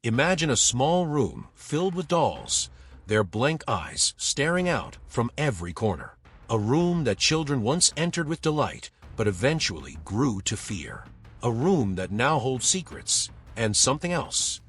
Imagine a small room filled with dolls, their blank eyes staring out from every corner. A room that children once entered with delight, but eventually grew to fear. A room that now holds secrets, and something else.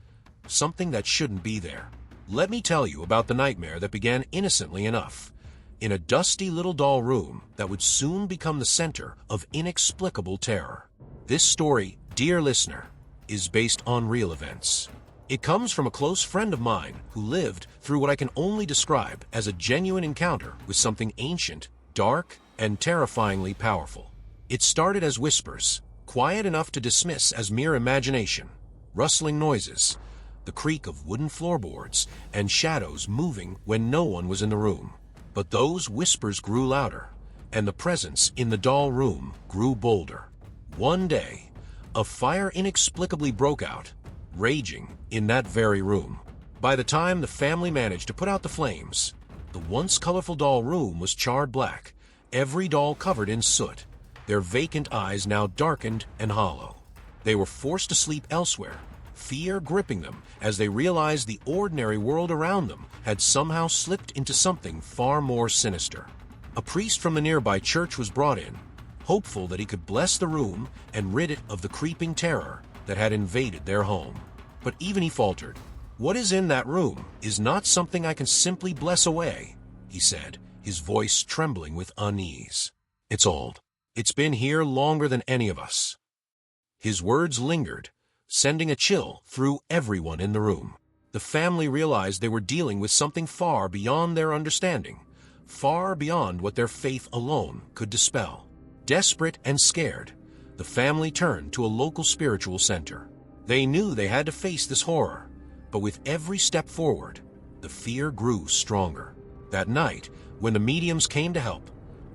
Something that shouldn't be there. Let me tell you about the nightmare that began innocently enough, in a dusty little doll room that would soon become the center of inexplicable terror. This story, dear listener, is based on real events. It comes from a close friend of mine who lived through what I can only describe as a genuine encounter with something ancient, dark, and terrifyingly powerful. It started as whispers, quiet enough to dismiss as mere imagination, rustling noises, the creak of wooden floorboards, and shadows moving when no one was in the room. But those whispers grew louder, and the presence in the doll room grew bolder. One day, a fire inexplicably broke out, raging in that very room. By the time the family managed to put out the flames, the once colorful doll room was charred black, every doll covered in soot, their vacant eyes now darkened and hollow. They were forced to sleep elsewhere, fear gripping them as they realized the ordinary world around them had somehow slipped into something far more sinister. A priest from the nearby church was brought in, hopeful that he could bless the room and rid it of the creeping terror that had invaded their home. But even he faltered. "What is in that room is not something I can simply bless away," he said, his voice trembling with unease. "It's old. It's been here longer than any of us." His words lingered, sending a chill through everyone in the room. The family realized they were dealing with something far beyond their understanding, far beyond what their faith alone could dispel. Desperate and scared, the family turned to a local spiritual center. They knew they had to face this horror, but with every step forward, the fear grew stronger. That night, when the mediums came to help,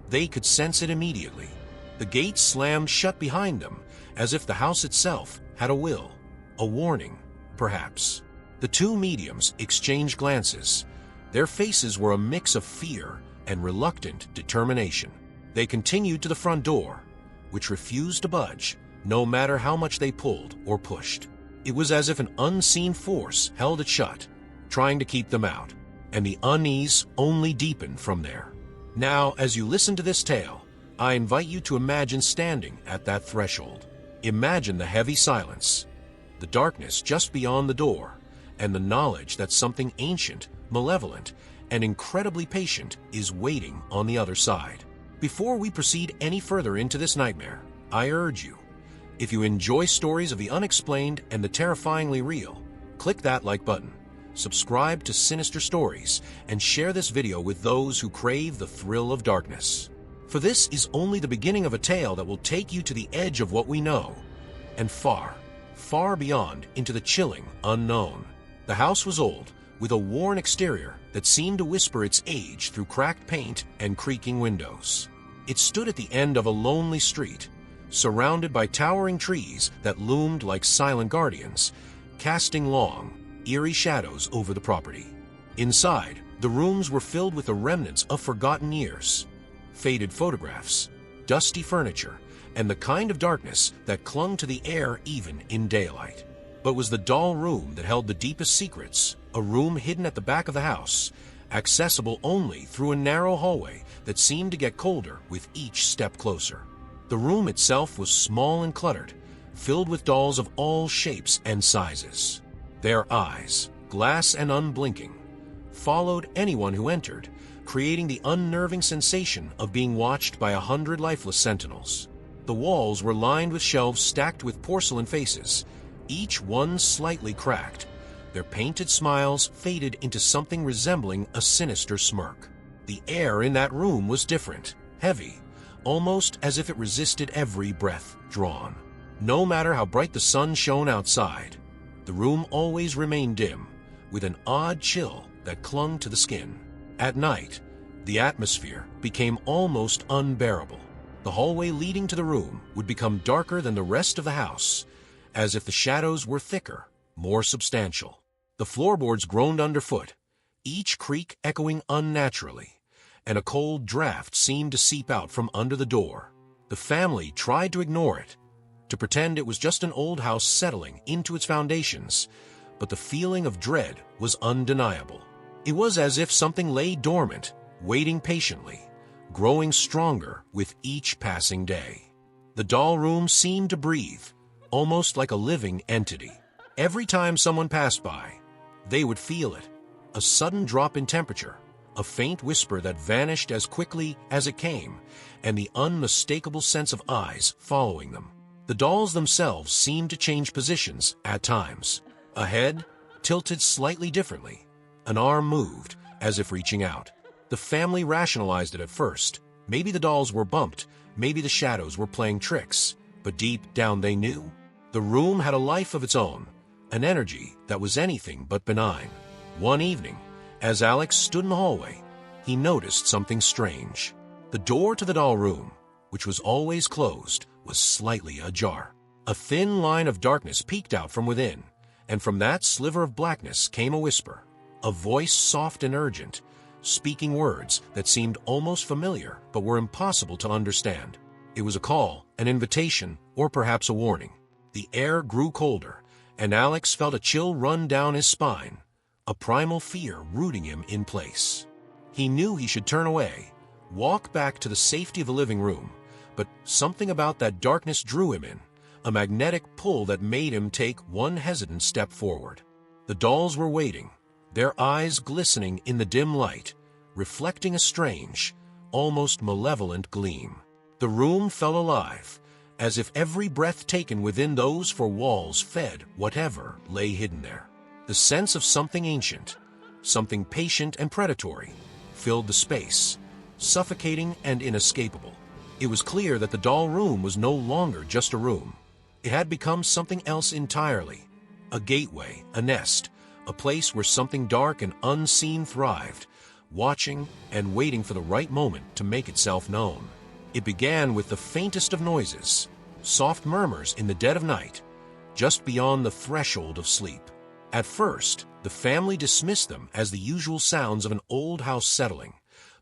they could sense it immediately. The gates slammed shut behind them, as if the house itself had a will, a warning, perhaps. The two mediums exchanged glances. Their faces were a mix of fear and reluctant determination. They continued to the front door, which refused to budge, no matter how much they pulled or pushed. It was as if an unseen force held it shut, trying to keep them out, and the unease only deepened from there. Now, as you listen to this tale, I invite you to imagine standing at that threshold. Imagine the heavy silence, the darkness just beyond the door, and the knowledge that something ancient, malevolent, and incredibly patient is waiting on the other side. Before we proceed any further into this nightmare, I urge you, if you enjoy stories of the unexplained and the terrifyingly real, click that like button, subscribe to Sinister Stories, and share this video with those who crave the thrill of darkness. For this is only the beginning of a tale that will take you to the edge of what we know, and far, far beyond into the chilling unknown. The house was old, with a worn exterior that seemed to whisper its age through cracked paint and creaking windows. It stood at the end of a lonely street, surrounded by towering trees that loomed like silent guardians, casting long, eerie shadows over the property. Inside, the rooms were filled with the remnants of forgotten years, faded photographs, dusty furniture, and the kind of darkness that clung to the air even in daylight. But was the doll room that held the deepest secrets, a room hidden at the back of the house, accessible only through a narrow hallway that seemed to get colder with each step closer. The room itself was small and cluttered, filled with dolls of all shapes and sizes. Their eyes, glass and unblinking, followed anyone who entered, creating the unnerving sensation of being watched by 100 lifeless sentinels. The walls were lined with shelves stacked with porcelain faces, each one slightly cracked. Their painted smiles faded into something resembling a sinister smirk. The air in that room was different, heavy, almost as if it resisted every breath drawn. No matter how bright the sun shone outside, the room always remained dim, with an odd chill that clung to the skin. At night, the atmosphere became almost unbearable. The hallway leading to the room would become darker than the rest of the house, as if the shadows were thicker, more substantial. The floorboards groaned underfoot, each creak echoing unnaturally, and a cold draft seemed to seep out from under the door. The family tried to ignore it, to pretend it was just an old house settling into its foundations, but the feeling of dread was undeniable. It was as if something lay dormant, waiting patiently, growing stronger with each passing day. The doll room seemed to breathe, almost like a living entity. Every time someone passed by, they would feel it. A sudden drop in temperature, a faint whisper that vanished as quickly as it came, and the unmistakable sense of eyes following them. The dolls themselves seemed to change positions at times. A head tilted slightly differently. An arm moved, as if reaching out. The family rationalized it at first. Maybe the dolls were bumped, maybe the shadows were playing tricks, but deep down they knew. The room had a life of its own, an energy that was anything but benign. One evening, as Alex stood in the hallway, he noticed something strange. The door to the doll room, which was always closed, was slightly ajar. A thin line of darkness peeked out from within, and from that sliver of blackness came a whisper, a voice soft and urgent, speaking words that seemed almost familiar but were impossible to understand. It was a call, an invitation, or perhaps a warning. The air grew colder, and Alex felt a chill run down his spine, a primal fear rooting him in place. He knew he should turn away, walk back to the safety of the living room, but something about that darkness drew him in, a magnetic pull that made him take one hesitant step forward. The dolls were waiting, their eyes glistening in the dim light, reflecting a strange, almost malevolent gleam. The room felt alive, as if every breath taken within those four walls fed whatever lay hidden there. The sense of something ancient, something patient and predatory, filled the space, suffocating and inescapable. It was clear that the doll room was no longer just a room. It had become something else entirely. A gateway, a nest, a place where something dark and unseen thrived, watching and waiting for the right moment to make itself known. It began with the faintest of noises, soft murmurs in the dead of night, just beyond the threshold of sleep. At first, the family dismissed them as the usual sounds of an old house settling,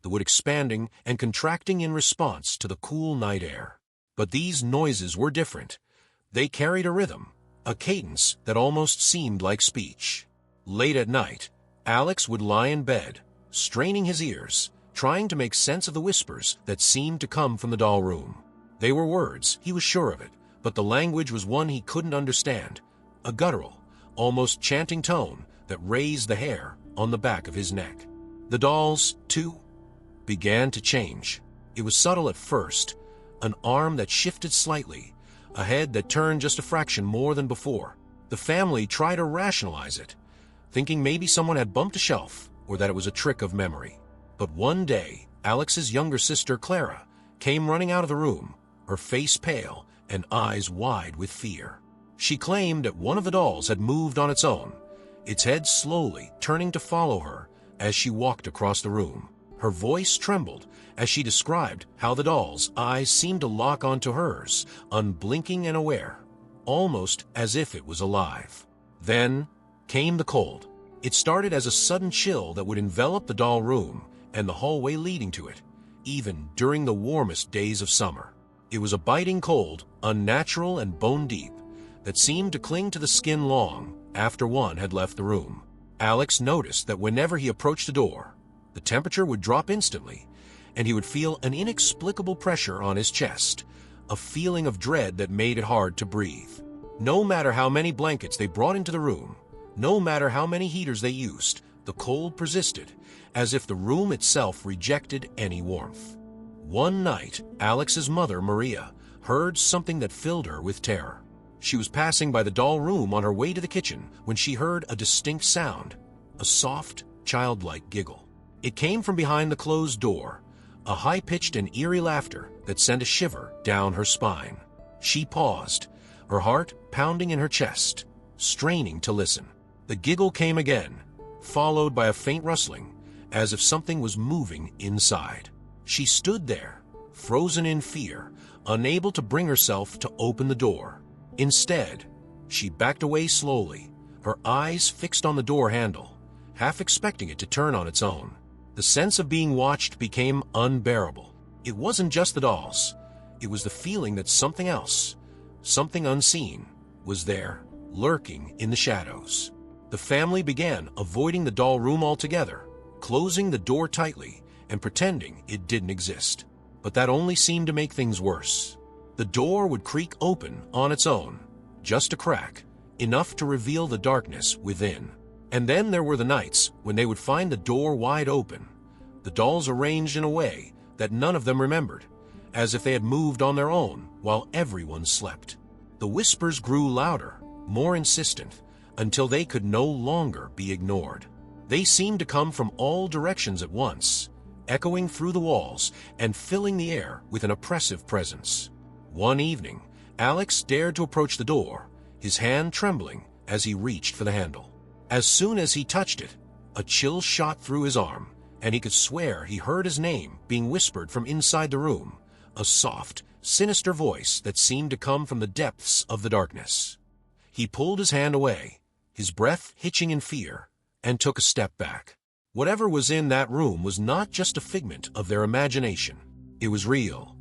the wood expanding and contracting in response to the cool night air. But these noises were different. They carried a rhythm, a cadence that almost seemed like speech. Late at night, Alex would lie in bed, straining his ears, trying to make sense of the whispers that seemed to come from the doll room. They were words, he was sure of it, but the language was one he couldn't understand, a guttural, almost chanting tone that raised the hair on the back of his neck. The dolls, too, began to change. It was subtle at first, an arm that shifted slightly, a head that turned just a fraction more than before. The family tried to rationalize it, thinking maybe someone had bumped a shelf or that it was a trick of memory. But one day, Alex's younger sister, Clara, came running out of the room, her face pale and eyes wide with fear. She claimed that one of the dolls had moved on its own, its head slowly turning to follow her as she walked across the room. Her voice trembled as she described how the doll's eyes seemed to lock onto hers, unblinking and aware, almost as if it was alive. Then came the cold. It started as a sudden chill that would envelop the doll room and the hallway leading to it, even during the warmest days of summer. It was a biting cold, unnatural and bone-deep, that seemed to cling to the skin long after one had left the room. Alex noticed that whenever he approached the door, the temperature would drop instantly, and he would feel an inexplicable pressure on his chest, a feeling of dread that made it hard to breathe. No matter how many blankets they brought into the room, no matter how many heaters they used, the cold persisted, as if the room itself rejected any warmth. One night, Alex's mother, Maria, heard something that filled her with terror. She was passing by the doll room on her way to the kitchen when she heard a distinct sound, a soft, childlike giggle. It came from behind the closed door, a high-pitched and eerie laughter that sent a shiver down her spine. She paused, her heart pounding in her chest, straining to listen. The giggle came again, followed by a faint rustling, as if something was moving inside. She stood there, frozen in fear, unable to bring herself to open the door. Instead, she backed away slowly, her eyes fixed on the door handle, half expecting it to turn on its own. The sense of being watched became unbearable. It wasn't just the dolls. It was the feeling that something else, something unseen, was there, lurking in the shadows. The family began avoiding the doll room altogether, closing the door tightly and pretending it didn't exist. But that only seemed to make things worse. The door would creak open on its own, just a crack, enough to reveal the darkness within. And then there were the nights when they would find the door wide open, the dolls arranged in a way that none of them remembered, as if they had moved on their own while everyone slept. The whispers grew louder, more insistent, until they could no longer be ignored. They seemed to come from all directions at once, echoing through the walls and filling the air with an oppressive presence. One evening, Alex dared to approach the door, his hand trembling as he reached for the handle. As soon as he touched it, a chill shot through his arm, and he could swear he heard his name being whispered from inside the room, a soft, sinister voice that seemed to come from the depths of the darkness. He pulled his hand away, his breath hitching in fear, and took a step back. Whatever was in that room was not just a figment of their imagination. It was real,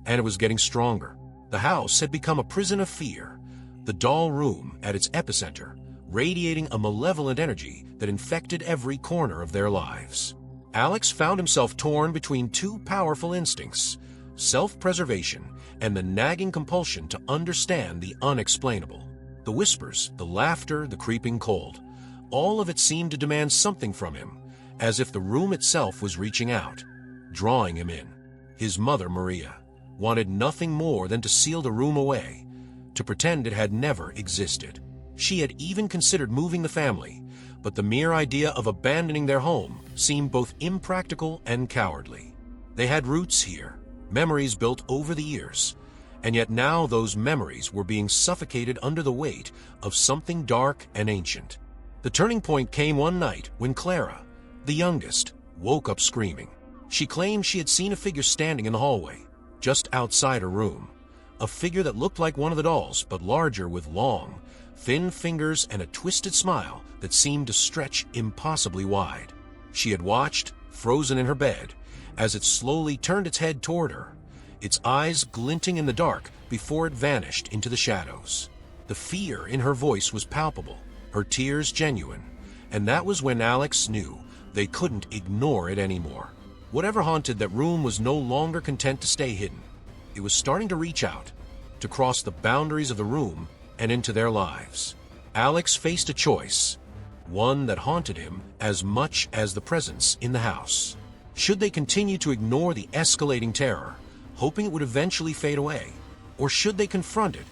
and it was getting stronger. The house had become a prison of fear, the doll room at its epicenter, radiating a malevolent energy that infected every corner of their lives. Alex found himself torn between two powerful instincts, self-preservation and the nagging compulsion to understand the unexplainable. The whispers, the laughter, the creeping cold, all of it seemed to demand something from him, as if the room itself was reaching out, drawing him in. His mother, Maria, wanted nothing more than to seal the room away, to pretend it had never existed. She had even considered moving the family, but the mere idea of abandoning their home seemed both impractical and cowardly. They had roots here, memories built over the years, and yet now those memories were being suffocated under the weight of something dark and ancient. The turning point came one night when Clara, the youngest, woke up screaming. She claimed she had seen a figure standing in the hallway, just outside her room, a figure that looked like one of the dolls, but larger, with long, thin fingers and a twisted smile that seemed to stretch impossibly wide. She had watched, frozen in her bed, as it slowly turned its head toward her, its eyes glinting in the dark before it vanished into the shadows. The fear in her voice was palpable, her tears genuine, and that was when Alex knew they couldn't ignore it anymore. Whatever haunted that room was no longer content to stay hidden. It was starting to reach out, to cross the boundaries of the room and into their lives. Alex faced a choice, one that haunted him as much as the presence in the house. Should they continue to ignore the escalating terror, hoping it would eventually fade away? Or should they confront it,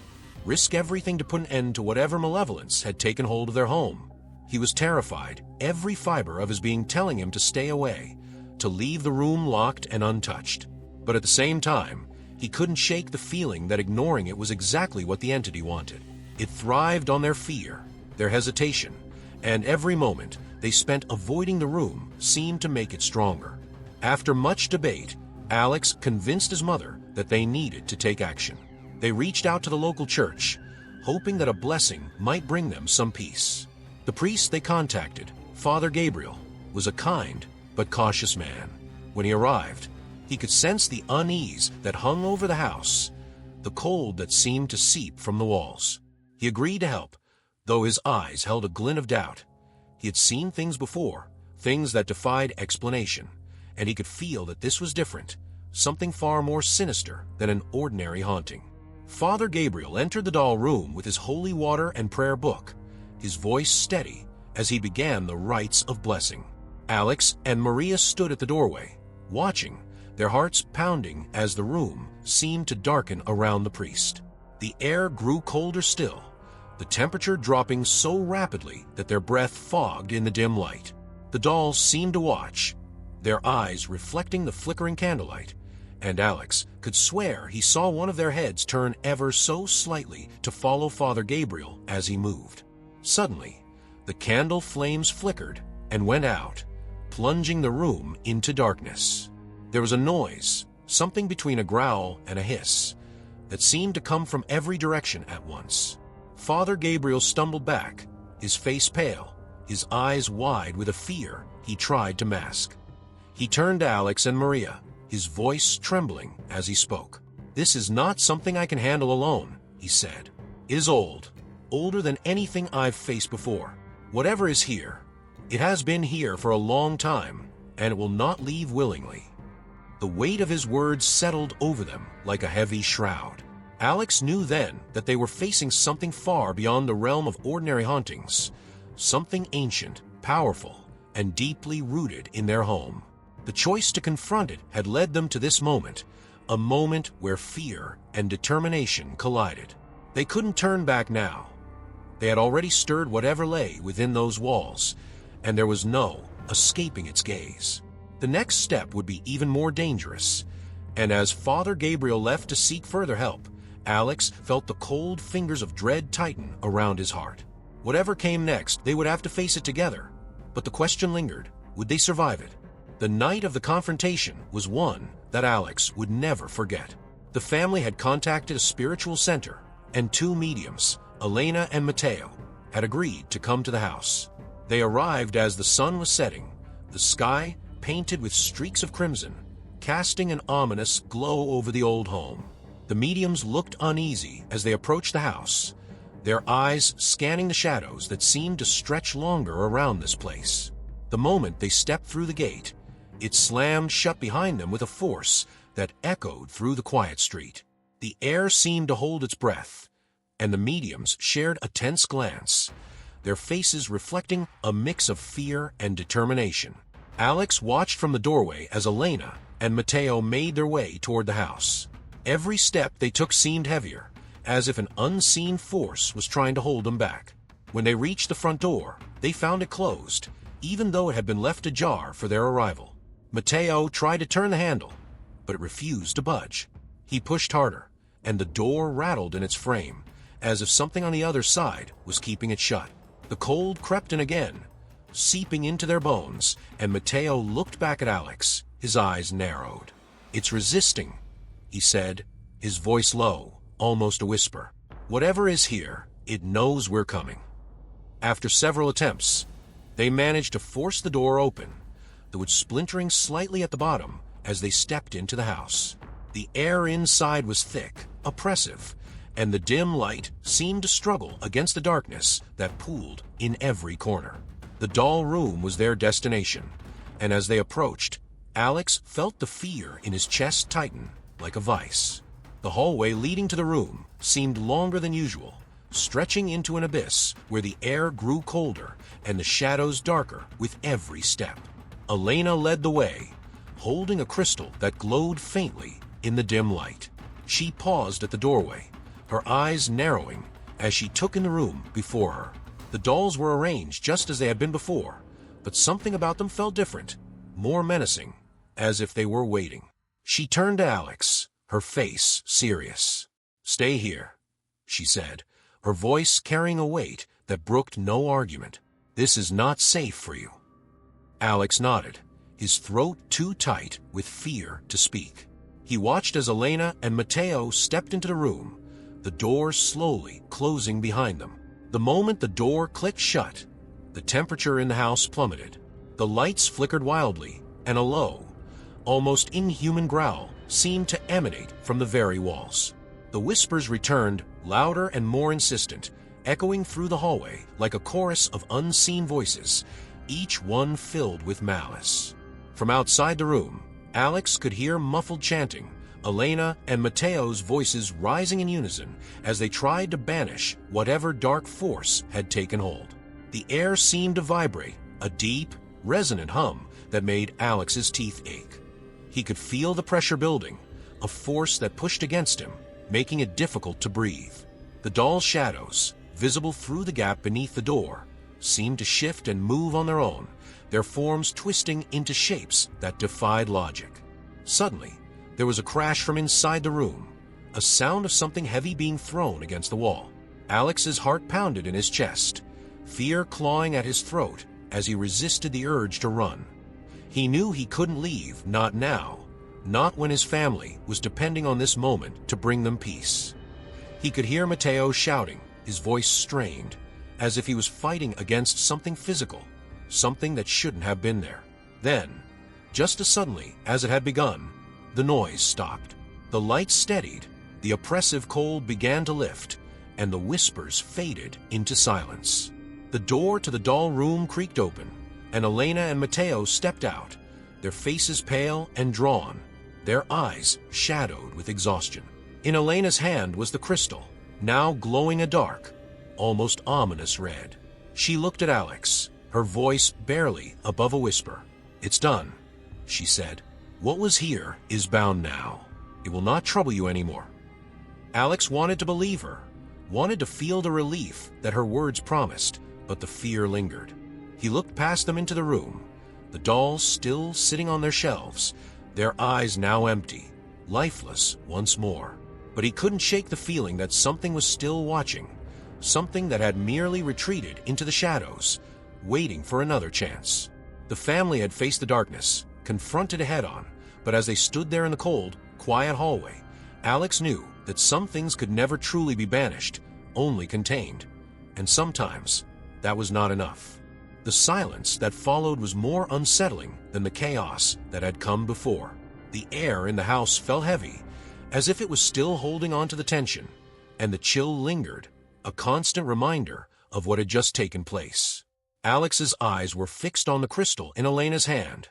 risk everything to put an end to whatever malevolence had taken hold of their home? He was terrified, every fiber of his being telling him to stay away, to leave the room locked and untouched. But at the same time, he couldn't shake the feeling that ignoring it was exactly what the entity wanted. It thrived on their fear, their hesitation, and every moment they spent avoiding the room seemed to make it stronger. After much debate, Alex convinced his mother that they needed to take action. They reached out to the local church, hoping that a blessing might bring them some peace. The priest they contacted, Father Gabriel, was a kind but cautious man. When he arrived, he could sense the unease that hung over the house, the cold that seemed to seep from the walls. He agreed to help, though his eyes held a glint of doubt. He had seen things before, things that defied explanation, and he could feel that this was different, something far more sinister than an ordinary haunting. Father Gabriel entered the doll room with his holy water and prayer book, his voice steady as he began the rites of blessing. Alex and Maria stood at the doorway, watching, their hearts pounding as the room seemed to darken around the priest. The air grew colder still, the temperature dropping so rapidly that their breath fogged in the dim light. The dolls seemed to watch, their eyes reflecting the flickering candlelight, and Alex could swear he saw one of their heads turn ever so slightly to follow Father Gabriel as he moved. Suddenly, the candle flames flickered and went out, plunging the room into darkness. There was a noise, something between a growl and a hiss, that seemed to come from every direction at once. Father Gabriel stumbled back, his face pale, his eyes wide with a fear he tried to mask. He turned to Alex and Maria, his voice trembling as he spoke. "This is not something I can handle alone," he said. "It is old, older than anything I've faced before. Whatever is here, it has been here for a long time, and it will not leave willingly. The weight of his words settled over them like a heavy shroud. Alex knew then that they were facing something far beyond the realm of ordinary hauntings, something ancient, powerful, and deeply rooted in their home. The choice to confront it had led them to this moment, a moment where fear and determination collided. They couldn't turn back now. They had already stirred whatever lay within those walls, and there was no escaping its gaze. The next step would be even more dangerous, and as Father Gabriel left to seek further help, Alex felt the cold fingers of dread tighten around his heart. Whatever came next, they would have to face it together, but the question lingered, would they survive it? The night of the confrontation was one that Alex would never forget. The family had contacted a spiritual center, and two mediums, Elena and Mateo, had agreed to come to the house. They arrived as the sun was setting, the sky painted with streaks of crimson, casting an ominous glow over the old home. The mediums looked uneasy as they approached the house, their eyes scanning the shadows that seemed to stretch longer around this place. The moment they stepped through the gate, it slammed shut behind them with a force that echoed through the quiet street. The air seemed to hold its breath, and the mediums shared a tense glance, their faces reflecting a mix of fear and determination. Alex watched from the doorway as Elena and Mateo made their way toward the house. Every step they took seemed heavier, as if an unseen force was trying to hold them back. When they reached the front door, they found it closed, even though it had been left ajar for their arrival. Mateo tried to turn the handle, but it refused to budge. He pushed harder, and the door rattled in its frame, as if something on the other side was keeping it shut. The cold crept in again, seeping into their bones, and Mateo looked back at Alex, his eyes narrowed. "It's resisting," he said, his voice low, almost a whisper. "Whatever is here, it knows we're coming." After several attempts, they managed to force the door open, though it's splintering slightly at the bottom as they stepped into the house. The air inside was thick, oppressive, and the dim light seemed to struggle against the darkness that pooled in every corner. The doll room was their destination, and as they approached, Alex felt the fear in his chest tighten like a vice. The hallway leading to the room seemed longer than usual, stretching into an abyss where the air grew colder and the shadows darker with every step. Elena led the way, holding a crystal that glowed faintly in the dim light. She paused at the doorway, her eyes narrowing as she took in the room before her. The dolls were arranged just as they had been before, but something about them felt different, more menacing, as if they were waiting. She turned to Alex, her face serious. "Stay here," she said, her voice carrying a weight that brooked no argument. "This is not safe for you." Alex nodded, his throat too tight with fear to speak. He watched as Elena and Mateo stepped into the room, the door slowly closing behind them. The moment the door clicked shut, the temperature in the house plummeted. The lights flickered wildly, and a low, almost inhuman growl seemed to emanate from the very walls. The whispers returned, louder and more insistent, echoing through the hallway like a chorus of unseen voices, each one filled with malice. From outside the room, Alex could hear muffled chanting, Elena and Mateo's voices rising in unison as they tried to banish whatever dark force had taken hold. The air seemed to vibrate, a deep, resonant hum that made Alex's teeth ache. He could feel the pressure building, a force that pushed against him, making it difficult to breathe. The doll shadows, visible through the gap beneath the door, seemed to shift and move on their own, their forms twisting into shapes that defied logic. Suddenly, there was a crash from inside the room, a sound of something heavy being thrown against the wall. Alex's heart pounded in his chest, fear clawing at his throat as he resisted the urge to run. He knew he couldn't leave, not now, not when his family was depending on this moment to bring them peace. He could hear Mateo shouting, his voice strained, as if he was fighting against something physical, something that shouldn't have been there. Then, just as suddenly as it had begun, the noise stopped. The lights steadied, the oppressive cold began to lift, and the whispers faded into silence. The door to the doll room creaked open, and Elena and Mateo stepped out, their faces pale and drawn, their eyes shadowed with exhaustion. In Elena's hand was the crystal, now glowing a dark, almost ominous red. She looked at Alex, her voice barely above a whisper. "It's done," she said. "What was here is bound now. It will not trouble you anymore." Alex wanted to believe her, wanted to feel the relief that her words promised, but the fear lingered. He looked past them into the room, the dolls still sitting on their shelves, their eyes now empty, lifeless once more. But he couldn't shake the feeling that something was still watching, something that had merely retreated into the shadows, waiting for another chance. The family had faced the darkness, confronted it head-on, but as they stood there in the cold, quiet hallway, Alex knew that some things could never truly be banished, only contained. And sometimes, that was not enough. The silence that followed was more unsettling than the chaos that had come before. The air in the house felt heavy, as if it was still holding on to the tension, and the chill lingered, a constant reminder of what had just taken place. Alex's eyes were fixed on the crystal in Elena's hand,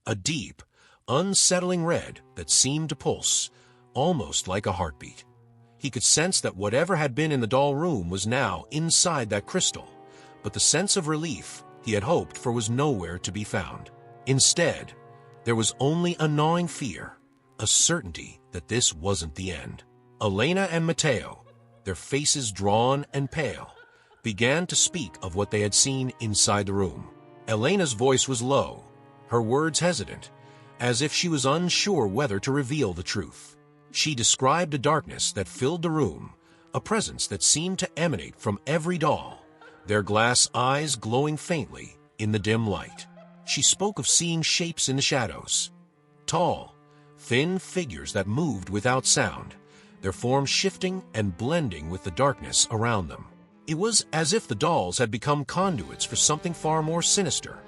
a deep, unsettling red that seemed to pulse, almost like a heartbeat. He could sense that whatever had been in the doll room was now inside that crystal, but the sense of relief he had hoped for was nowhere to be found. Instead, there was only a gnawing fear, a certainty that this wasn't the end. Elena and Mateo, their faces drawn and pale, began to speak of what they had seen inside the room. Elena's voice was low, her words hesitant, as if she was unsure whether to reveal the truth. She described a darkness that filled the room, a presence that seemed to emanate from every doll, their glass eyes glowing faintly in the dim light. She spoke of seeing shapes in the shadows, tall, thin figures that moved without sound, their forms shifting and blending with the darkness around them. It was as if the dolls had become conduits for something far more sinister,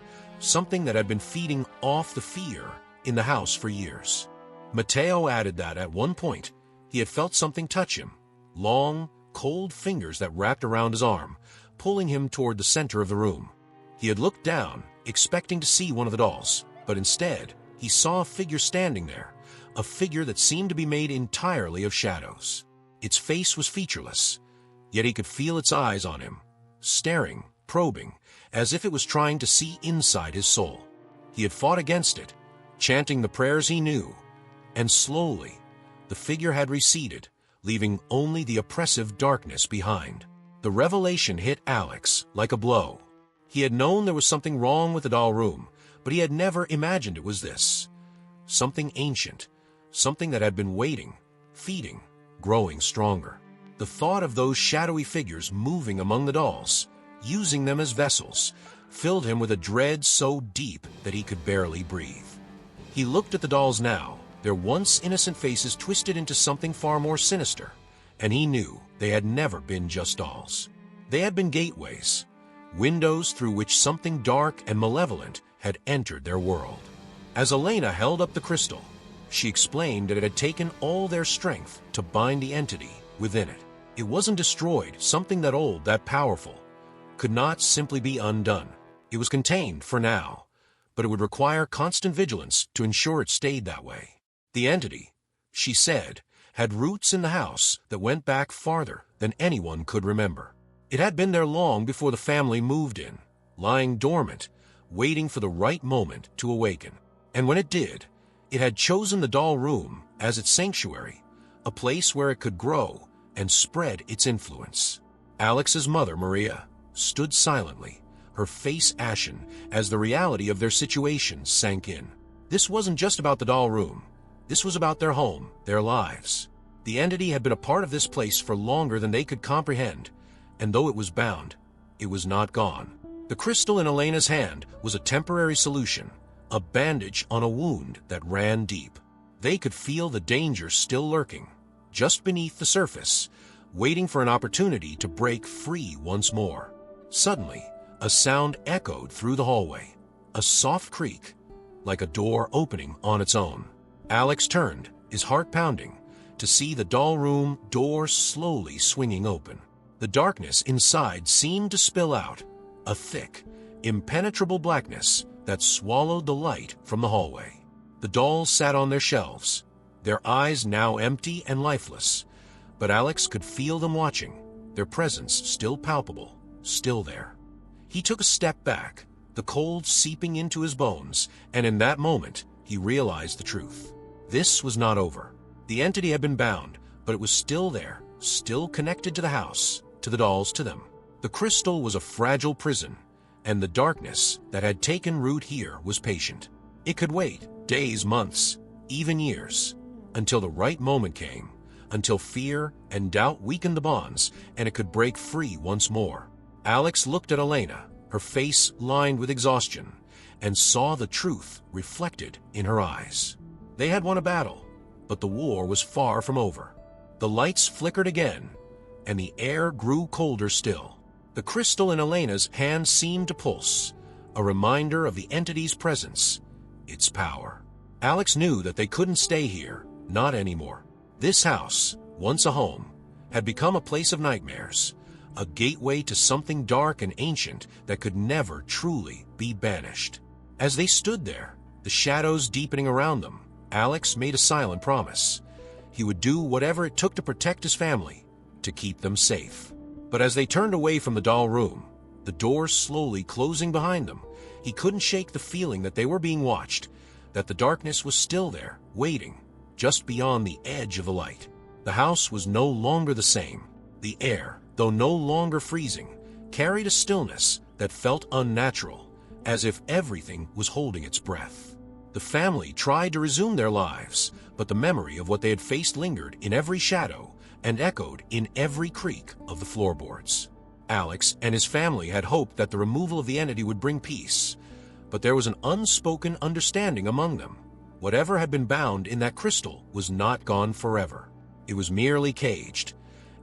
something that had been feeding off the fear in the house for years. Mateo added that at one point he had felt something touch him, long, cold fingers that wrapped around his arm, pulling him toward the center of the room. He had looked down, expecting to see one of the dolls, but instead he saw a figure standing there, a figure that seemed to be made entirely of shadows. Its face was featureless, yet he could feel its eyes on him, staring, probing, as if it was trying to see inside his soul. He had fought against it, chanting the prayers he knew, and slowly, the figure had receded, leaving only the oppressive darkness behind. The revelation hit Alex like a blow. He had known there was something wrong with the doll room, but he had never imagined it was this. Something ancient, something that had been waiting, feeding, growing stronger. The thought of those shadowy figures moving among the dolls, using them as vessels, filled him with a dread so deep that he could barely breathe. He looked at the dolls now, their once innocent faces twisted into something far more sinister, and he knew they had never been just dolls. They had been gateways, windows through which something dark and malevolent had entered their world. As Elena held up the crystal, she explained that it had taken all their strength to bind the entity within it. It wasn't destroyed, something that old, that powerful, could not simply be undone. It was contained for now, but it would require constant vigilance to ensure it stayed that way. The entity, she said, had roots in the house that went back farther than anyone could remember. It had been there long before the family moved in, lying dormant, waiting for the right moment to awaken. And when it did, it had chosen the doll room as its sanctuary, a place where it could grow and spread its influence. Alex's mother, Maria, stood silently, her face ashen as the reality of their situation sank in. This wasn't just about the doll room. This was about their home, their lives. The entity had been a part of this place for longer than they could comprehend, and though it was bound, it was not gone. The crystal in Elena's hand was a temporary solution, a bandage on a wound that ran deep. They could feel the danger still lurking, just beneath the surface, waiting for an opportunity to break free once more. Suddenly, a sound echoed through the hallway, a soft creak, like a door opening on its own. Alex turned, his heart pounding, to see the doll room door slowly swinging open. The darkness inside seemed to spill out, a thick, impenetrable blackness that swallowed the light from the hallway. The dolls sat on their shelves, their eyes now empty and lifeless, but Alex could feel them watching, their presence still palpable, still there. He took a step back, the cold seeping into his bones, and in that moment, he realized the truth. This was not over. The entity had been bound, but it was still there, still connected to the house, to the dolls, to them. The crystal was a fragile prison, and the darkness that had taken root here was patient. It could wait, days, months, even years, until the right moment came, until fear and doubt weakened the bonds, and it could break free once more. Alex looked at Elena, her face lined with exhaustion, and saw the truth reflected in her eyes. They had won a battle, but the war was far from over. The lights flickered again, and the air grew colder still. The crystal in Elena's hand seemed to pulse, a reminder of the entity's presence, its power. Alex knew that they couldn't stay here, not anymore. This house, once a home, had become a place of nightmares, a gateway to something dark and ancient that could never truly be banished. As they stood there, the shadows deepening around them, Alex made a silent promise. He would do whatever it took to protect his family, to keep them safe. But as they turned away from the doll room, the doors slowly closing behind them, he couldn't shake the feeling that they were being watched, that the darkness was still there, waiting, just beyond the edge of the light. The house was no longer the same. The air, though no longer freezing, carried a stillness that felt unnatural, as if everything was holding its breath. The family tried to resume their lives, but the memory of what they had faced lingered in every shadow and echoed in every creak of the floorboards. Alex and his family had hoped that the removal of the entity would bring peace, but there was an unspoken understanding among them. Whatever had been bound in that crystal was not gone forever. It was merely caged,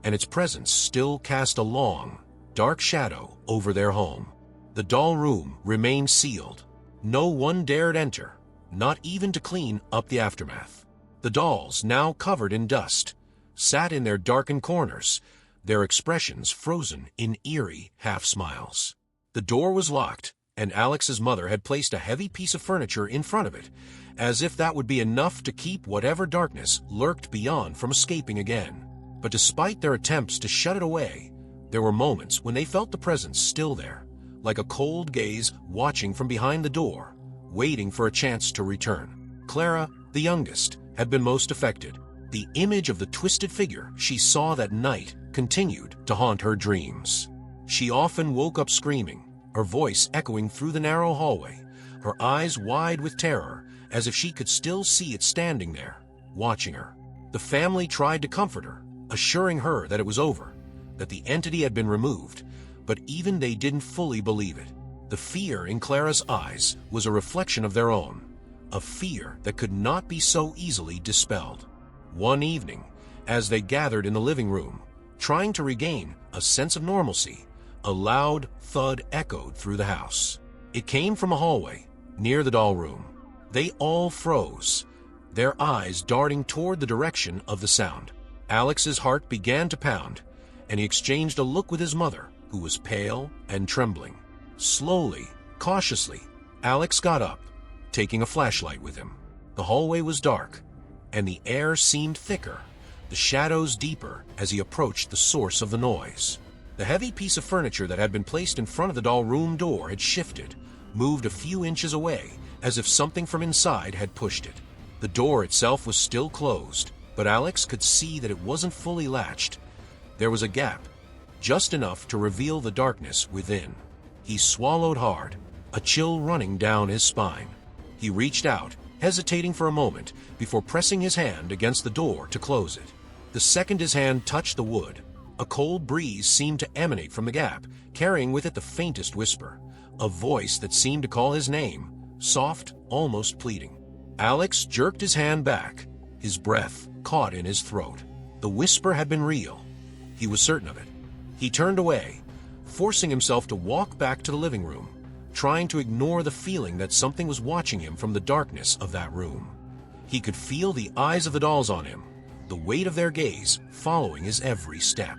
and its presence still cast a long, dark shadow over their home. The doll room remained sealed. No one dared enter, not even to clean up the aftermath. The dolls, now covered in dust, sat in their darkened corners, their expressions frozen in eerie half-smiles. The door was locked, and Alex's mother had placed a heavy piece of furniture in front of it, as if that would be enough to keep whatever darkness lurked beyond from escaping again. But despite their attempts to shut it away, there were moments when they felt the presence still there, like a cold gaze watching from behind the door, waiting for a chance to return. Clara, the youngest, had been most affected. The image of the twisted figure she saw that night continued to haunt her dreams. She often woke up screaming, her voice echoing through the narrow hallway, her eyes wide with terror, as if she could still see it standing there, watching her. The family tried to comfort her, assuring her that it was over, that the entity had been removed, but even they didn't fully believe it. The fear in Clara's eyes was a reflection of their own, a fear that could not be so easily dispelled. One evening, as they gathered in the living room, trying to regain a sense of normalcy, a loud thud echoed through the house. It came from a hallway, near the doll room. They all froze, their eyes darting toward the direction of the sound. Alex's heart began to pound, and he exchanged a look with his mother, who was pale and trembling. Slowly, cautiously, Alex got up, taking a flashlight with him. The hallway was dark, and the air seemed thicker, the shadows deeper as he approached the source of the noise. The heavy piece of furniture that had been placed in front of the doll room door had shifted, moved a few inches away, as if something from inside had pushed it. The door itself was still closed, but Alex could see that it wasn't fully latched. There was a gap, just enough to reveal the darkness within. He swallowed hard, a chill running down his spine. He reached out, hesitating for a moment before pressing his hand against the door to close it. The second his hand touched the wood, a cold breeze seemed to emanate from the gap, carrying with it the faintest whisper, a voice that seemed to call his name, soft, almost pleading. Alex jerked his hand back, his breath caught in his throat. The whisper had been real. He was certain of it. He turned away, forcing himself to walk back to the living room, trying to ignore the feeling that something was watching him from the darkness of that room. He could feel the eyes of the dolls on him, the weight of their gaze following his every step.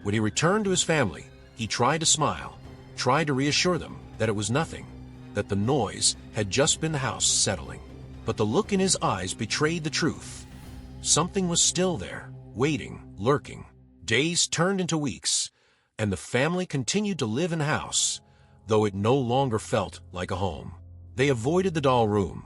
When he returned to his family, he tried to smile, tried to reassure them that it was nothing, that the noise had just been the house settling. But the look in his eyes betrayed the truth. Something was still there, waiting, lurking. Days turned into weeks, and the family continued to live in the house, though it no longer felt like a home. They avoided the doll room,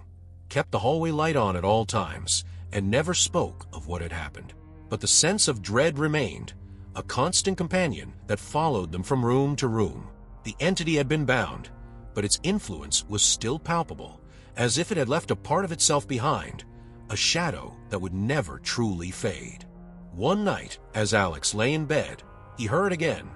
kept the hallway light on at all times, and never spoke of what had happened. But the sense of dread remained, a constant companion that followed them from room to room. The entity had been bound, but its influence was still palpable, as if it had left a part of itself behind, a shadow that would never truly fade. One night, as Alex lay in bed, he heard again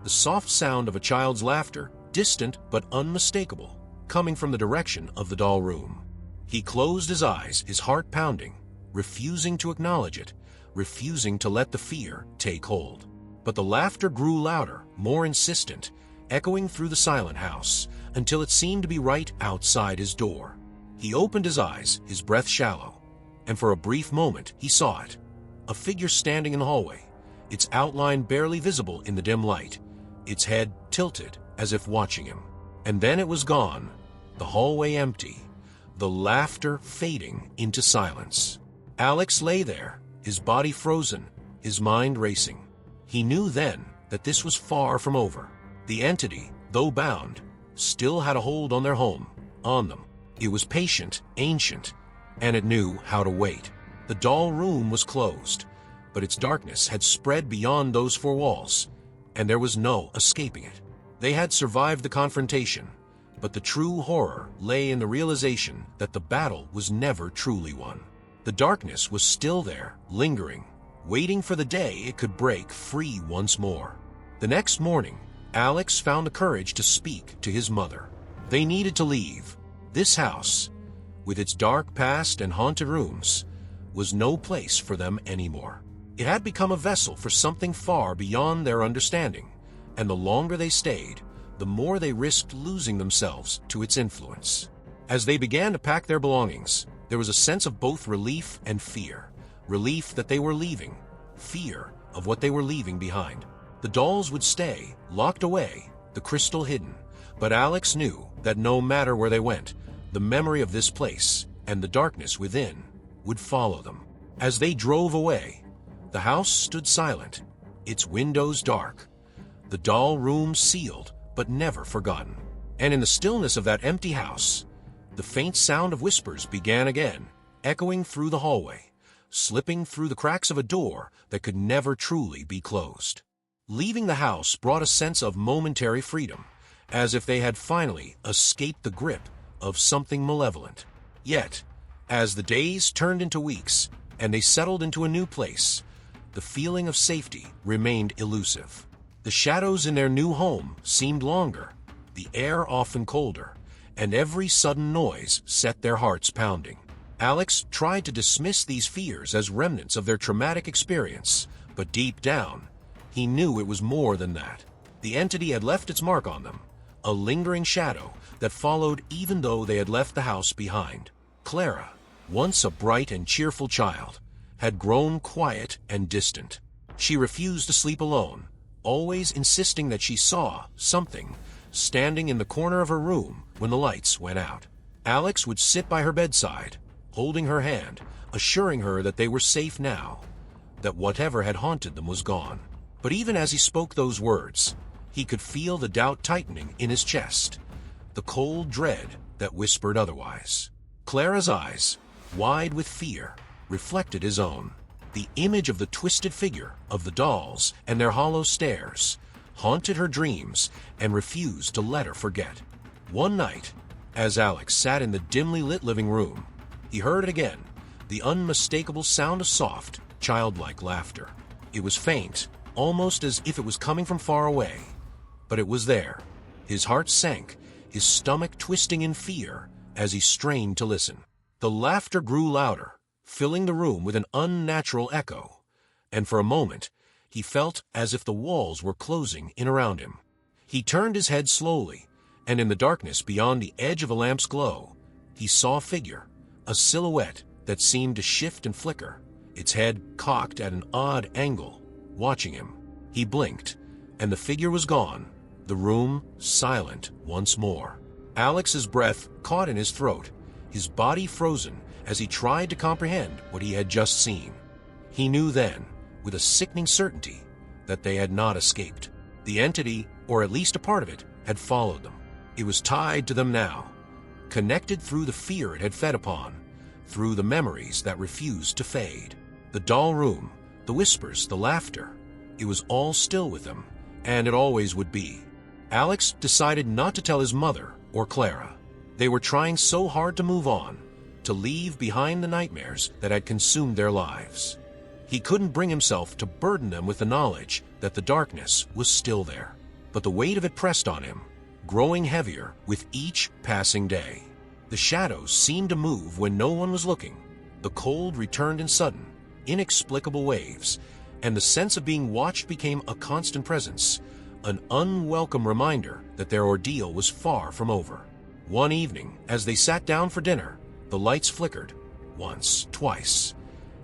the soft sound of a child's laughter, distant but unmistakable, coming from the direction of the doll room. He closed his eyes, his heart pounding, refusing to acknowledge it, refusing to let the fear take hold. But the laughter grew louder, more insistent, echoing through the silent house, until it seemed to be right outside his door. He opened his eyes, his breath shallow, and for a brief moment he saw it. A figure standing in the hallway, its outline barely visible in the dim light, its head tilted as if watching him. And then it was gone, the hallway empty, the laughter fading into silence. Alex lay there, his body frozen, his mind racing. He knew then that this was far from over. The entity, though bound, still had a hold on their home, on them. It was patient, ancient, and it knew how to wait. The doll room was closed, but its darkness had spread beyond those four walls, and there was no escaping it. They had survived the confrontation, but the true horror lay in the realization that the battle was never truly won. The darkness was still there, lingering, waiting for the day it could break free once more. The next morning, Alex found the courage to speak to his mother. They needed to leave. This house, with its dark past and haunted rooms, was no place for them anymore. It had become a vessel for something far beyond their understanding, and the longer they stayed, the more they risked losing themselves to its influence. As they began to pack their belongings, there was a sense of both relief and fear. Relief that they were leaving, fear of what they were leaving behind. The dolls would stay, locked away, the crystal hidden, but Alex knew that no matter where they went, the memory of this place and the darkness within would follow them. As they drove away, the house stood silent, its windows dark, the doll room sealed but never forgotten. And in the stillness of that empty house, the faint sound of whispers began again, echoing through the hallway, slipping through the cracks of a door that could never truly be closed. Leaving the house brought a sense of momentary freedom, as if they had finally escaped the grip of something malevolent. Yet, as the days turned into weeks and they settled into a new place, the feeling of safety remained elusive. The shadows in their new home seemed longer, the air often colder, and every sudden noise set their hearts pounding. Alex tried to dismiss these fears as remnants of their traumatic experience, but deep down, he knew it was more than that. The entity had left its mark on them, a lingering shadow that followed even though they had left the house behind. Clara, once a bright and cheerful child, had grown quiet and distant. She refused to sleep alone, always insisting that she saw something standing in the corner of her room when the lights went out. Alex would sit by her bedside, holding her hand, assuring her that they were safe now, that whatever had haunted them was gone. But even as he spoke those words, he could feel the doubt tightening in his chest, the cold dread that whispered otherwise. Clara's eyes, wide with fear, reflected his own. The image of the twisted figure of the dolls and their hollow stares haunted her dreams and refused to let her forget. One night, as Alex sat in the dimly lit living room, he heard it again, the unmistakable sound of soft, childlike laughter. It was faint, almost as if it was coming from far away, but it was there. His heart sank, his stomach twisting in fear as he strained to listen. The laughter grew louder, filling the room with an unnatural echo, and for a moment he felt as if the walls were closing in around him. He turned his head slowly, and in the darkness beyond the edge of a lamp's glow, he saw a figure, a silhouette that seemed to shift and flicker, its head cocked at an odd angle, watching him. He blinked, and the figure was gone, The room silent once more. Alex's breath caught in his throat, his body frozen as he tried to comprehend what he had just seen. He knew then, with a sickening certainty, that they had not escaped. The entity, or at least a part of it, had followed them. It was tied to them now, connected through the fear it had fed upon, through the memories that refused to fade. The doll room, the whispers, the laughter, it was all still with them, and it always would be. Alex decided not to tell his mother or Clara. They were trying so hard to move on, to leave behind the nightmares that had consumed their lives. He couldn't bring himself to burden them with the knowledge that the darkness was still there. But the weight of it pressed on him, growing heavier with each passing day. The shadows seemed to move when no one was looking. The cold returned in sudden, inexplicable waves, and the sense of being watched became a constant presence, an unwelcome reminder that their ordeal was far from over. One evening, as they sat down for dinner, the lights flickered, once, twice,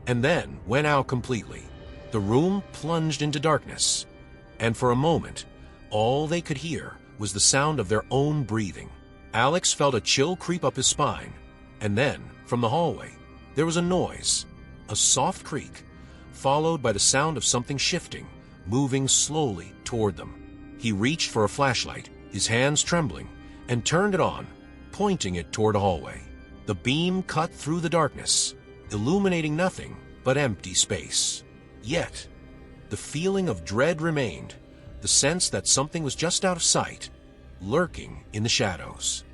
and then went out completely. The room plunged into darkness, and for a moment, all they could hear was the sound of their own breathing. Alex felt a chill creep up his spine, and then, from the hallway, there was a noise, a soft creak, followed by the sound of something shifting, moving slowly toward them. He reached for a flashlight, his hands trembling, and turned it on, pointing it toward a hallway. The beam cut through the darkness, illuminating nothing but empty space. Yet, the feeling of dread remained, the sense that something was just out of sight, lurking in the shadows.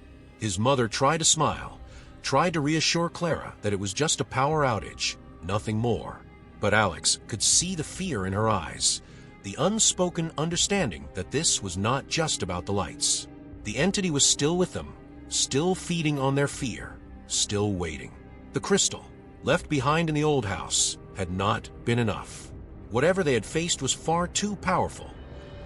His mother tried to smile, tried to reassure Clara that it was just a power outage, nothing more. But Alex could see the fear in her eyes, the unspoken understanding that this was not just about the lights. The entity was still with them, still feeding on their fear, still waiting. The crystal, left behind in the old house, had not been enough. Whatever they had faced was far too powerful,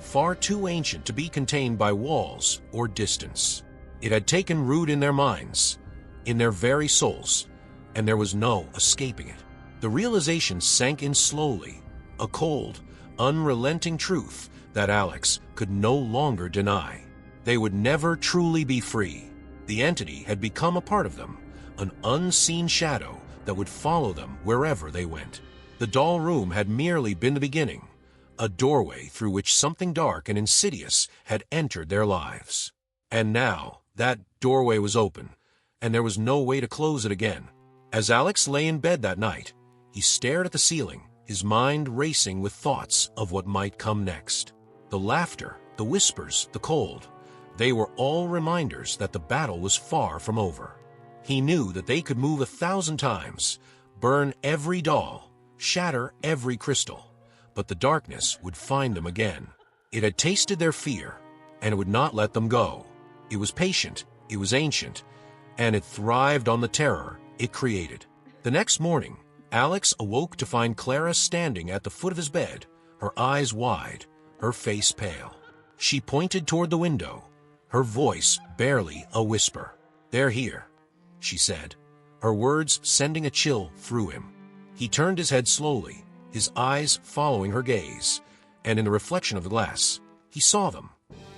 far too ancient to be contained by walls or distance. It had taken root in their minds, in their very souls, and there was no escaping it. The realization sank in slowly, a cold, unrelenting truth that Alex could no longer deny. They would never truly be free. The entity had become a part of them, an unseen shadow that would follow them wherever they went. The doll room had merely been the beginning, a doorway through which something dark and insidious had entered their lives. And now that doorway was open, and there was no way to close it again. As Alex lay in bed that night, he stared at the ceiling, his mind racing with thoughts of what might come next. The laughter, the whispers, the cold, they were all reminders that the battle was far from over. He knew that they could move 1,000 times, burn every doll, shatter every crystal, but the darkness would find them again. It had tasted their fear, and it would not let them go. It was patient, it was ancient, and it thrived on the terror it created. The next morning, Alex awoke to find Clara standing at the foot of his bed, her eyes wide, her face pale. She pointed toward the window, her voice barely a whisper. "They're here," she said, her words sending a chill through him. He turned his head slowly, his eyes following her gaze, and in the reflection of the glass, he saw them,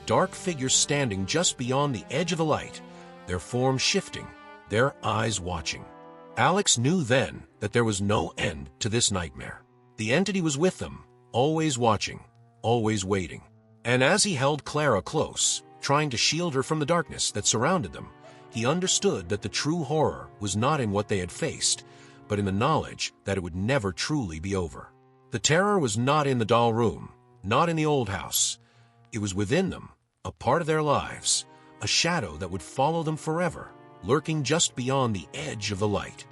dark figures standing just beyond the edge of the light, their forms shifting, their eyes watching. Alex knew then that there was no end to this nightmare. The entity was with them, always watching, always waiting. And as he held Clara close, trying to shield her from the darkness that surrounded them, he understood that the true horror was not in what they had faced, but in the knowledge that it would never truly be over. The terror was not in the doll room, not in the old house. It was within them, a part of their lives, a shadow that would follow them forever, lurking just beyond the edge of the light.